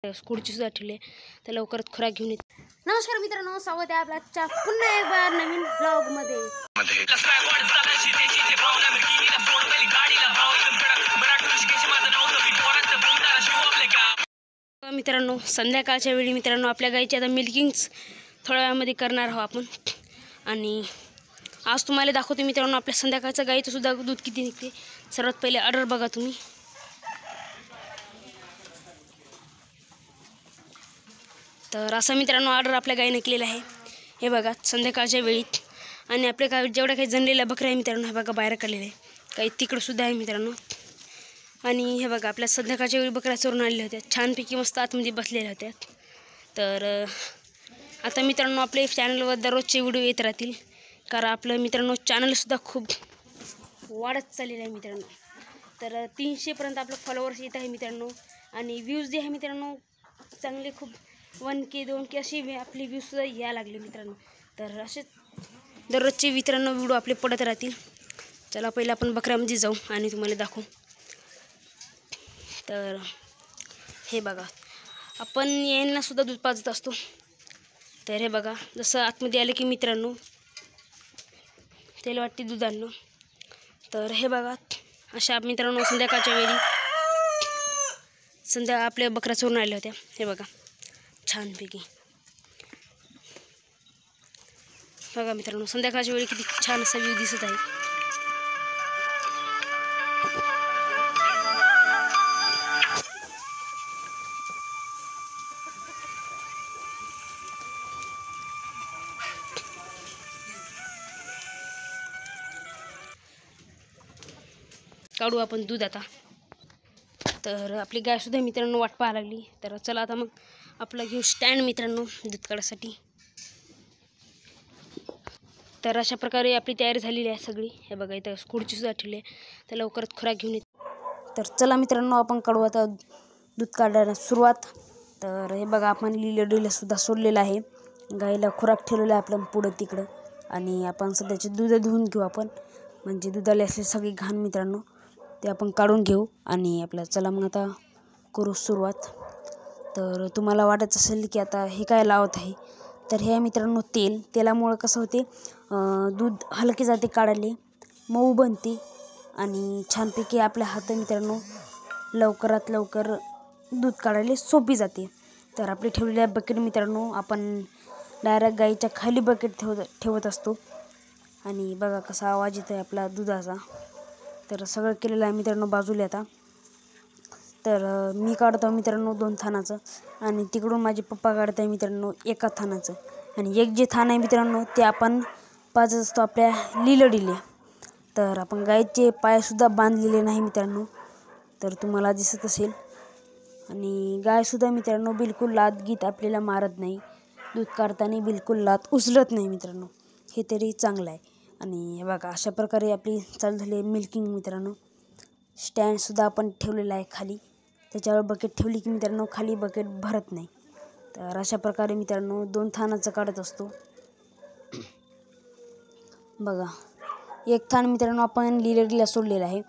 स्कूलची सुद्धा ठेवली तर लवकरच खुराक घेऊन येते. नमस्कार मित्रांनो, स्वागत आहे आपल्या पुन्हा एकदा नवीन ब्लॉगमध्ये. मित्रांनो, संध्याकाळच्या वेळी मित्रांनो आपल्या गाईची आता मिल्किंग थोड्या वेळामध्ये करणार आहोत आपण. आणि आज तुम्हाला दाखवतो मित्रांनो आपल्या संध्याकाळच्या गाईचं सुद्धा दूध किती निघते. सर्वात पहिले ऑर्डर बघा तुम्ही. तर असं मित्रांनो ऑर्डर आपल्या गाईने केलेला आहे. हे बघा संध्याकाळच्या वेळीत. आणि आपल्या गावी जेवढ्या काही जणलेल्या बकऱ्या आहे मित्रांनो हे बघा बाहेर काढलेले आहे. काही तिकडं सुद्धा आहे मित्रांनो. आणि हे बघा आपल्या संध्याकाळच्या वेळी बकऱ्या चरून आणल्या होत्या, छानपैकी मस्त आतमध्ये बसलेल्या होत्या. तर आता मित्रांनो आपले चॅनलवर दररोजचे व्हिडिओ येत राहतील, कारण आपलं मित्रांनो चॅनलसुद्धा खूप वाढत चाललेलं आहे मित्रांनो. तर 300पर्यंत आपलं फॉलोअर्स येत आहे मित्रांनो. आणि व्ह्यूज जे आहे मित्रांनो चांगले खूप 1K 2K असे आपले व्ह्यूजसुद्धा यायला लागले मित्रांनो. तर असे दररोजचे मित्रांनो व्हिडिओ आपले पडत राहतील. चला पहिलं आपण बकऱ्यामध्ये जाऊ आणि तुम्हाला दाखवू. तर हे बघा आपण यांनासुद्धा दूध पाजत असतो. तर हे बघा जसं आतमध्ये आलं की मित्रांनो त्याला वाटते दूध आणलं. तर हे बघा अशा मित्रांनो संध्याकाळच्या वेळी आपल्या बकऱ्या चोरून आल्या होत्या. हे बघा छानपैकी बघा मित्रांनो संध्याकाळच्या वेळी किती छान असा व्ह्यू दिसत आहे. काढू आपण दूध आता. तर आपली गायसुद्धा मित्रांनो वाट पाहायला लागली. तर चला आता मग आपला घेऊ स्टँड मित्रांनो दूध काढायसाठी. तर अशा प्रकारे आपली तयारी झालेली आहे सगळी. हे बघा इथं स्कूलची सुद्धा ठेवली आहे तर लवकरच खुराक घेऊन येते. तर चला मित्रांनो आपण काढू आता दूध काढायला सुरुवात. तर हे बघा आपण लिलडीलासुद्धा सोडलेलं आहे. गाईला खुराक ठेवलेला आहे आपल्या पुढं तिकडं. आणि आपण सध्याचे दूध धुवून घेऊ आपण, म्हणजे दुधाला असे सगळी घाण मित्रांनो ते आपण काढून घेऊ. आणि आपल्या चला मग आता करू सुरुवात. तर तुम्हाला वाटत असेल की आता हे काय लावत आहे, तर हे मित्रांनो तेलामुळं कसं होते दूध हलके जाते काढायला, मऊ बनते आणि छानपैकी आपल्या हात मित्रांनो लवकरात लवकर दूध काढायला सोपी जाते. तर आपली ठेवलेल्या बकेट मित्रांनो आपण डायरेक्ट गाईच्या खाली बकेट ठेवत असतो. आणि बघा कसा आवाज येतो आहे आपला दुधाचा. तर सगळं केलेलं आहे मित्रांनो बाजूला आता. तर मी काढतो मित्रांनो 2 थानाचं आणि तिकडून माझे पप्पा काढत आहे मित्रांनो 1 थानाचं. आणि एक जे थान आहे मित्रांनो ते आपण पाजत असतो आपल्या लिलडीले. तर आपण गाईचे पायसुद्धा बांधलेले नाही मित्रांनो, तर तुम्हाला दिसत असेल. आणि गायसुद्धा मित्रांनो बिलकुल लात गीत आपल्याला मारत नाही, दूध काढताना बिलकुल लात उचलत नाही मित्रांनो, हे तरी चांगलं आहे. आणि हे बघा अशा प्रकारे आपली चालू झाली मिल्किंग मित्रांनो. स्टँडसुद्धा आपण ठेवलेला आहे खाली, त्याच्यावर बकेट ठेवली की मित्रांनो खाली बकेट भरत नाही. तर अशा प्रकारे मित्रांनो 2 थानाचं काढत असतो. बघा 1 थान मित्रांनो आपण लिलडीला सोडलेलं आहे.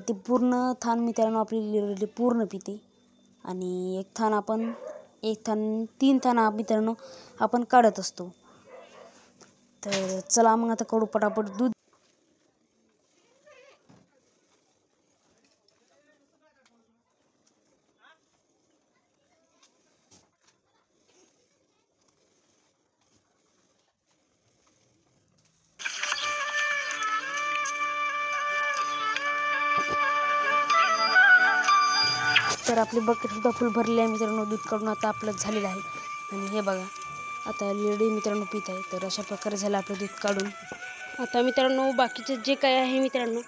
ते पूर्ण थान मित्रांनो आपली लिलडी पूर्ण पिते. आणि 1 थान 3 थान मित्रांनो आपण काढत असतो. तर चला मग आता काढू पटापट दूध. तर आपली बकेटसुद्धा फुल भरली आहे मित्रांनो. दूध काढून आता आपलं झालेलं आहे. आणि हे बघा आता लिलडी मित्रांनो पित आहे. तर अशा प्रकारे झालं आपलं दूध काढून. आता मित्रांनो बाकीचं जे काय आहे मित्रांनो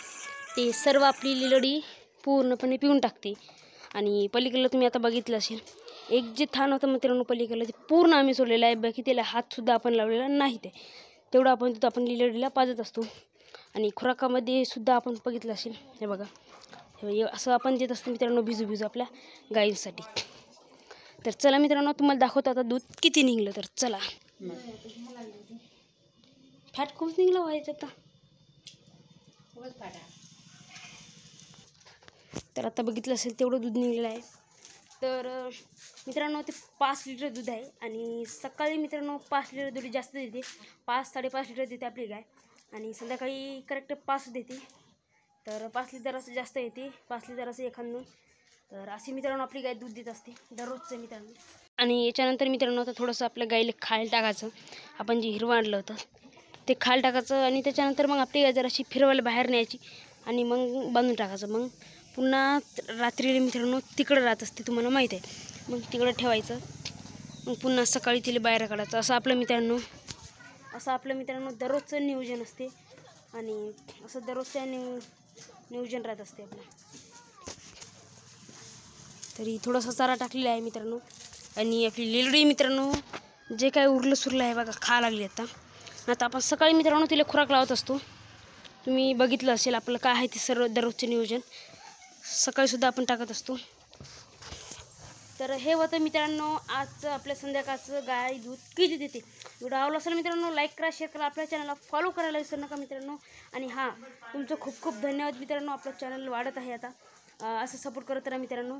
ते सर्व आपली लिलडी पूर्णपणे पिऊन टाकते. आणि पलीकडलं तुम्ही आता बघितलं असेल एक जे थान होतं मित्रांनो पलीकडलं ते पूर्ण आम्ही सोडलेलं आहे. बाकी त्याला हातसुद्धा आपण लावलेला नाही. ते तेवढं आपण दूध आपण लिलडीला पाजत असतो. आणि खुराकामध्ये सुद्धा आपण बघितलं असेल हे बघा हे असं आपण देत असतो मित्रांनो भिजू आपल्या गाईंसाठी. तर चला मित्रांनो तुम्हाला दाखवतो आता दूध किती निघलं. तर चला फॅट खूप निघलं व्हायचं आता. तर आता बघितलं असेल तेवढं दूध निघलेलं आहे. तर मित्रांनो ते 5 लिटर दूध आहे आणि सकाळी मित्रांनो 5 लिटर दूध जास्त देते, 5-5.5 लिटर देते आपली गाय आणि संध्याकाळी करेक्ट 5 देते. तर 5 लिटर असं जास्त येते, 5 लिटर असं एखादं. तर अशी मित्रांनो आपली गाय दूध देत असते दररोजचं मित्रांनो. आणि याच्यानंतर मित्रांनो आता थोडंसं आपल्या गाईला खायला टाकायचं. आपण जे हिरवं आणलं होतं ते खायला टाकायचं आणि त्याच्यानंतर मग आपली गाय जराशी फिरवायला बाहेर न्यायची आणि मग बांधून टाकायचं. मग पुन्हा रात्रीला मित्रांनो तिकडं राहत असते, तुम्हाला माहीत आहे. मग तिकडं ठेवायचं, मग पुन्हा सकाळी तिला बाहेर काढायचं. असं आपलं मित्रांनो दररोजचं नियोजन असते आणि असं दररोजचं नियोजन राहत असते आपलं. तरी थोडासा चारा टाकलेला आहे मित्रांनो आणि आपली लेलडी मित्रांनो जे काय उरलं सुरलं आहे बघा खा लागली आता आपण सकाळी मित्रांनो तिला खुराक लावत असतो. तुम्ही बघितलं असेल आपलं काय आहे ते सर्व दररोजचे नियोजन सकाळीसुद्धा आपण टाकत असतो. तर हे होतं मित्रांनो आजचं आपल्या संध्याकाळचं गाय दूध किती देते. व्हिडिओ आवडला असेल मित्रांनो लाईक करा, शेअर करा, आपल्या चॅनलला फॉलो करायला विसरू नका मित्रांनो. आणि हां, तुमचं खूप खूप धन्यवाद मित्रांनो. आपलं चॅनल वाढत आहे आता, असं सपोर्ट करत राहा मित्रांनो.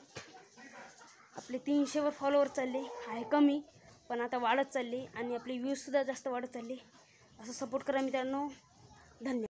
आपले 300वर फॉलोवर चालले आहे, कमी पण आता वाढत चालले आणि आपले व्ह्यूजसुद्धा जास्त वाढत चालले. असं सपोर्ट करा मित्रांनो. धन्यवाद.